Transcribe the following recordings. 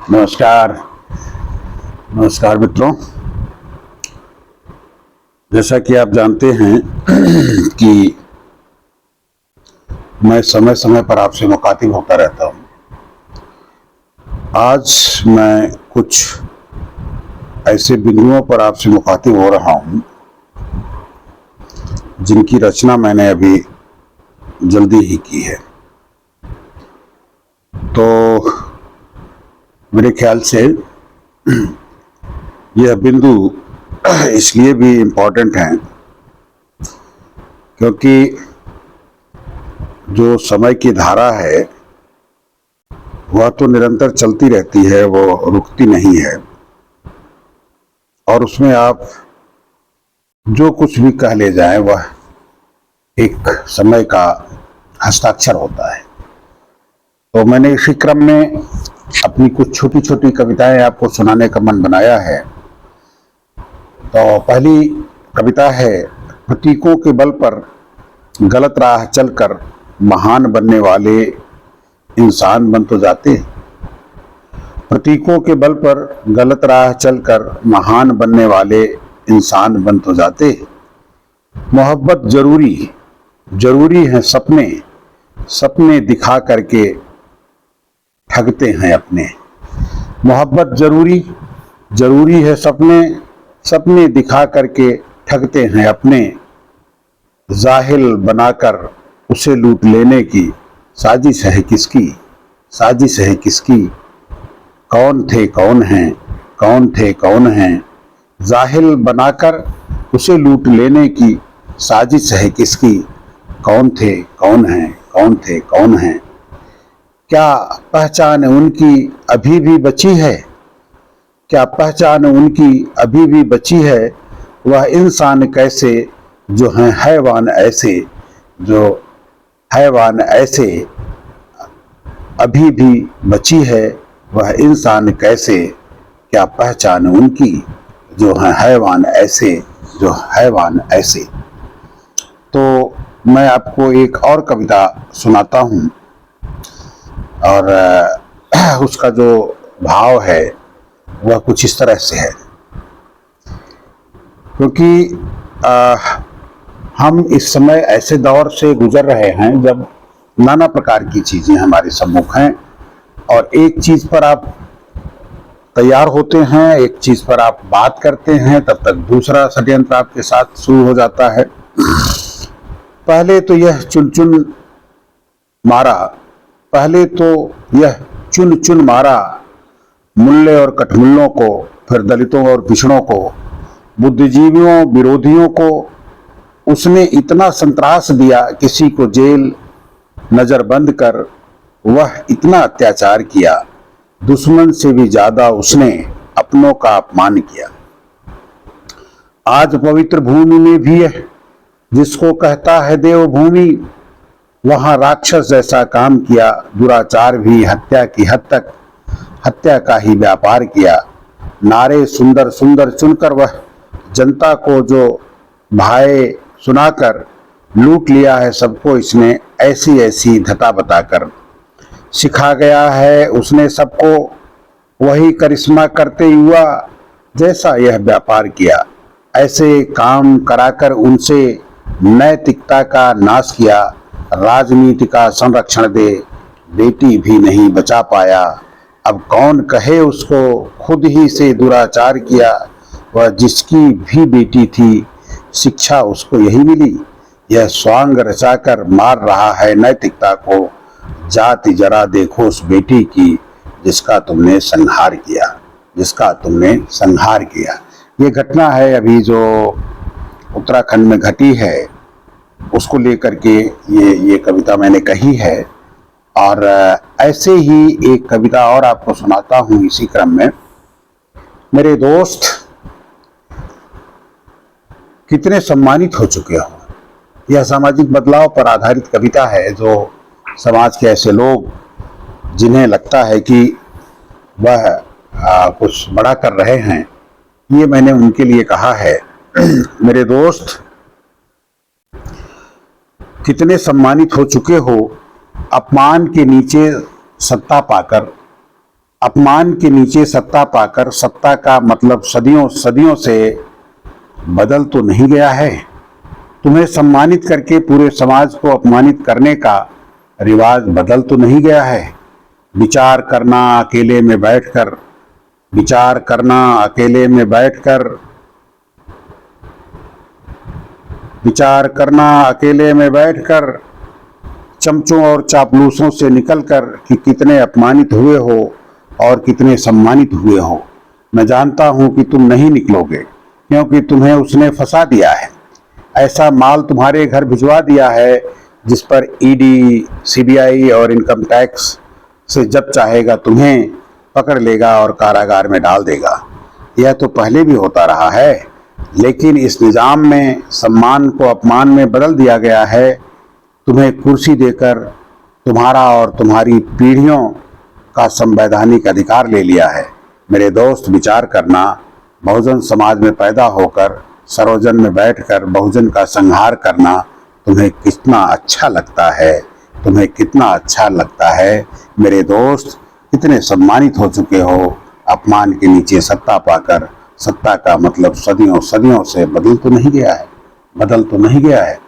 नमस्कार। नमस्कार मित्रों, जैसा कि आप जानते हैं कि मैं समय समय पर आपसे मुखातिब होता रहता हूं। आज मैं कुछ ऐसे बिंदुओं पर आपसे मुखातिब हो रहा हूं जिनकी रचना मैंने अभी जल्दी ही की है। तो मेरे ख्याल से यह बिंदु इसलिए भी इम्पोर्टेंट हैं क्योंकि जो समय की धारा है वह तो निरंतर चलती रहती है, वो रुकती नहीं है। और उसमें आप जो कुछ भी कह ले जाएं वह एक समय का हस्ताक्षर होता है। तो मैंने इसी क्रम में अपनी कुछ छोटी छोटी कविताएं आपको सुनाने का मन बनाया है। तो पहली कविता है, प्रतीकों के बल पर गलत राह चलकर महान बनने वाले इंसान बन तो जाते। प्रतीकों के बल पर गलत राह चलकर महान बनने वाले इंसान बन तो जाते। मोहब्बत जरूरी है, सपने सपने दिखा करके ठगते हैं अपने। मोहब्बत जरूरी है, सपने सपने दिखा करके ठगते हैं अपने। जाहिल बनाकर उसे लूट लेने की साजिश है किसकी, साजिश है किसकी। कौन थे कौन हैं, कौन थे कौन हैं। जाहिल बनाकर उसे लूट लेने की साजिश है किसकी। कौन थे कौन हैं, कौन थे कौन हैं। क्या पहचान उनकी अभी भी बची है, क्या पहचान उनकी अभी भी बची है। वह इंसान कैसे जो हैं हैवान ऐसे, जो हैवान ऐसे अभी भी बची है। वह इंसान कैसे, क्या पहचान उनकी जो हैं हैवान ऐसे, जो हैवान ऐसे। तो मैं आपको एक और कविता सुनाता हूँ और उसका जो भाव है वह कुछ इस तरह से है। क्योंकि हम इस समय ऐसे दौर से गुजर रहे हैं जब नाना प्रकार की चीजें हमारे सम्मुख हैं और एक चीज पर आप तैयार होते हैं, एक चीज पर आप बात करते हैं, तब तक दूसरा षड्यंत्र आपके साथ शुरू हो जाता है। पहले तो यह चुन चुन मारा, पहले तो यह चुन चुन मारा मुल्ले और कठमुल्लों को, फिर दलितों और पिछड़ों को, बुद्धिजीवियों विरोधियों को उसने इतना संत्रास दिया, किसी को जेल नजरबंद कर वह इतना अत्याचार किया। दुश्मन से भी ज्यादा उसने अपनों का अपमान किया। आज पवित्र भूमि में भी है जिसको कहता है देवभूमि, वहां राक्षस जैसा काम किया। दुराचार भी हत्या की हद तक, हत्या का ही व्यापार किया। नारे सुंदर सुंदर चुनकर वह जनता को जो भाए सुनाकर लूट लिया है सबको इसने, ऐसी ऐसी धता बताकर। सिखा गया है उसने सबको वही करिश्मा करते हुआ जैसा यह व्यापार किया। ऐसे काम कराकर उनसे नैतिकता का नाश किया। राजनीति का संरक्षण दे बेटी भी नहीं बचा पाया। अब कौन कहे उसको खुद ही से दुराचार किया। वह जिसकी भी बेटी थी शिक्षा उसको यही मिली। यह स्वांग रचाकर मार रहा है नैतिकता को। जाति जरा देखो उस बेटी की जिसका तुमने संहार किया, जिसका तुमने संहार किया। ये घटना है अभी जो उत्तराखंड में घटी है, उसको लेकर के ये कविता मैंने कही है। और ऐसे ही एक कविता और आपको सुनाता हूँ इसी क्रम में। मेरे दोस्त कितने सम्मानित हो चुके हो। यह सामाजिक बदलाव पर आधारित कविता है जो समाज के ऐसे लोग जिन्हें लगता है कि वह कुछ बड़ा कर रहे हैं, ये मैंने उनके लिए कहा है। मेरे दोस्त कितने सम्मानित हो चुके हो, अपमान के नीचे सत्ता पाकर अपमान के नीचे सत्ता पाकर सत्ता का मतलब सदियों सदियों से बदल तो नहीं गया है। तुम्हें सम्मानित करके पूरे समाज को अपमानित करने का रिवाज बदल तो नहीं गया है। विचार करना अकेले में बैठकर, विचार करना अकेले में बैठकर, विचार करना अकेले में बैठकर चमचों और चापलूसों से निकलकर कि कितने अपमानित हुए हो और कितने सम्मानित हुए हो। मैं जानता हूं कि तुम नहीं निकलोगे, क्योंकि तुम्हें उसने फंसा दिया है। ऐसा माल तुम्हारे घर भिजवा दिया है जिस पर ईडी, सीबीआई और इनकम टैक्स से जब चाहेगा तुम्हें पकड़ लेगा और कारागार में डाल देगा। यह तो पहले भी होता रहा है, लेकिन इस निजाम में सम्मान को अपमान में बदल दिया गया है। तुम्हें कुर्सी देकर तुम्हारा और तुम्हारी पीढ़ियों का संवैधानिक अधिकार ले लिया है। मेरे दोस्त, विचार करना, बहुजन समाज में पैदा होकर सरोजन में बैठकर बहुजन का संहार करना तुम्हें कितना अच्छा लगता है, तुम्हें कितना अच्छा लगता है। मेरे दोस्त, कितने सम्मानित हो चुके हो। अपमान के नीचे सत्ता पाकर सत्ता का मतलब सदियों सदियों से बदल तो नहीं गया है, बदल तो नहीं गया है।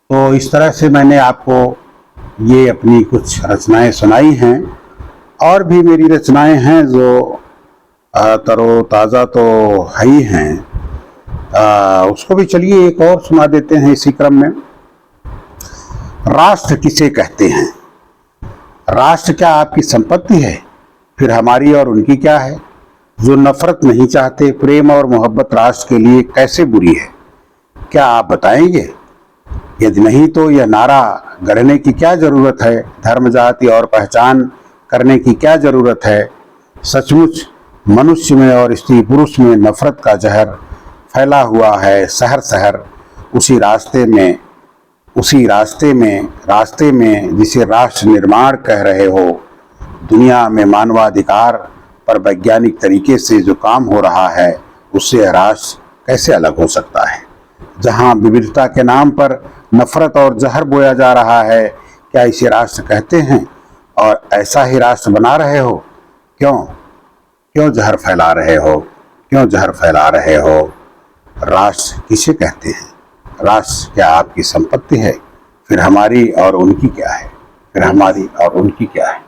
तो इस तरह से मैंने आपको ये अपनी कुछ रचनाएं सुनाई हैं, और भी मेरी रचनाएं हैं जो तरोताज़ा तो है ही हैं। उसको भी चलिए एक और सुना देते हैं इसी क्रम में। राष्ट्र किसे कहते हैं? राष्ट्र क्या आपकी संपत्ति है? फिर हमारी और उनकी क्या है? जो नफरत नहीं चाहते, प्रेम और मोहब्बत राष्ट्र के लिए कैसे बुरी है, क्या आप बताएंगे? यदि नहीं तो यह नारा गढ़ने की क्या जरूरत है? धर्म, जाति और पहचान करने की क्या जरूरत है? सचमुच मनुष्य में और स्त्री पुरुष में नफरत का जहर फैला हुआ है शहर शहर। उसी रास्ते में जिसे राष्ट्र निर्माण कह रहे हो। दुनिया में मानवाधिकार पर वैज्ञानिक तरीके से जो काम हो रहा है, उससे राष्ट्र कैसे अलग हो सकता है? जहां विविधता के नाम पर नफरत और जहर बोया जा रहा है, क्या इसे राष्ट्र कहते हैं? और ऐसा ही राष्ट्र बना रहे हो? क्यों जहर फैला रहे हो? क्यों जहर फैला रहे हो? राष्ट्र किसे कहते हैं? राष्ट्र क्या आपकी संपत्ति है? फिर हमारी और उनकी क्या है? फिर हमारी और उनकी क्या है?